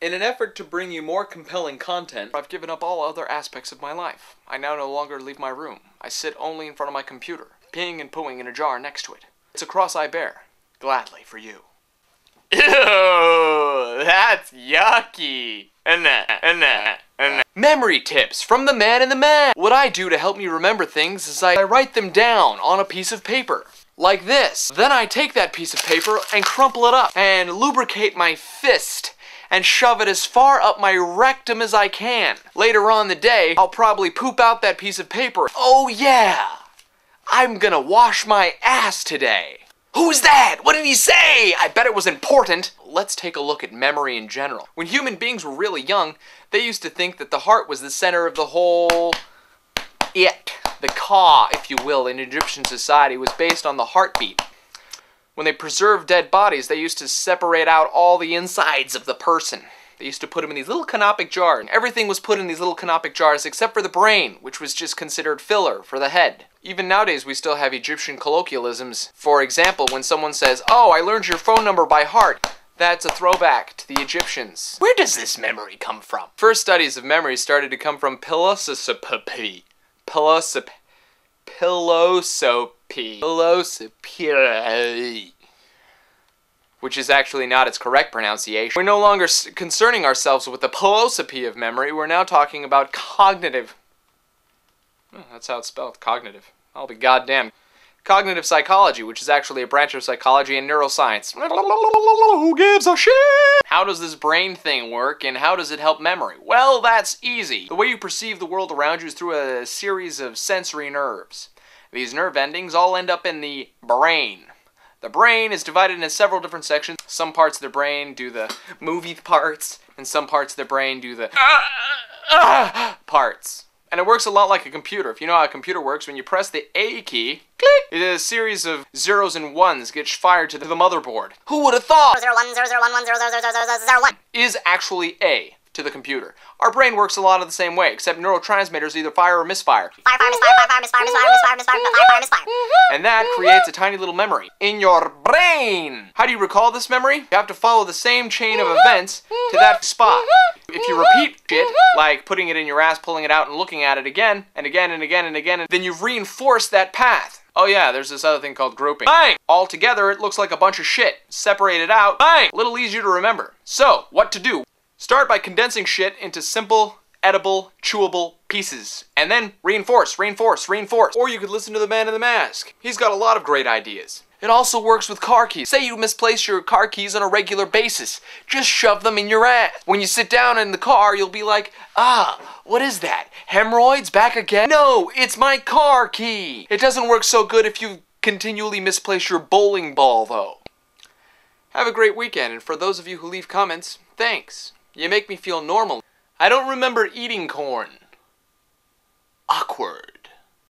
In an effort to bring you more compelling content, I've given up all other aspects of my life. I now no longer leave my room. I sit only in front of my computer, peeing and pooing in a jar next to it. It's a cross I bear, gladly for you. Ew, that's yucky. Memory tips from the man in the man. What I do to help me remember things is I write them down on a piece of paper. Like this. Then I take that piece of paper and crumple it up and lubricate my fist and shove it as far up my rectum as I can. Later on in the day, I'll probably poop out that piece of paper. Oh yeah! I'm gonna wash my ass today. Who's that? What did he say? I bet it was important. Let's take a look at memory in general. When human beings were really young, they used to think that the heart was the center of the whole The ka, if you will, in Egyptian society was based on the heartbeat. When they preserved dead bodies, they used to separate out all the insides of the person. They used to put them in these little canopic jars. And everything was put in these little canopic jars except for the brain, which was just considered filler for the head. Even nowadays, we still have Egyptian colloquialisms. For example, when someone says, "Oh, I learned your phone number by heart," that's a throwback to the Egyptians. Where does this memory come from? First studies of memory started to come from philosophy, which is actually not its correct pronunciation. We're no longer concerning ourselves with the philosophy of memory, we're now talking about cognitive. Oh, that's how it's spelled, cognitive. I'll be goddamn. Cognitive psychology, which is actually a branch of psychology and neuroscience. Who gives a shit? How does this brain thing work, and how does it help memory? Well, that's easy. The way you perceive the world around you is through a series of sensory nerves. These nerve endings all end up in the brain. The brain is divided into several different sections. Some parts of the brain do the movie parts, and some parts of the brain do the parts. And it works a lot like a computer. If you know how a computer works, when you press the A key, click, a series of zeros and ones gets fired to the motherboard. Who would have thought 0010011000001 is actually A to the computer? Our brain works a lot of the same way, except neurotransmitters either fire or misfire. Fire, misfire. And that creates a tiny little memory in your brain. How do you recall this memory? You have to follow the same chain of events to that spot. If you repeat it, like putting it in your ass, pulling it out, and looking at it again, and again, and again, and again, then you've reinforced that path. Oh yeah, there's this other thing called grouping. Bang! All together, it looks like a bunch of shit. Separated out, bang! A little easier to remember. So, what to do? Start by condensing shit into simple, edible, chewable pieces. And then reinforce. Or you could listen to the man in the mask. He's got a lot of great ideas. It also works with car keys. Say you misplace your car keys on a regular basis. Just shove them in your ass. When you sit down in the car, you'll be like, what is that? Hemorrhoids back again? No, it's my car key. It doesn't work so good if you continually misplace your bowling ball, though. Have a great weekend, and for those of you who leave comments, thanks. You make me feel normal. I don't remember eating corn. Awkward.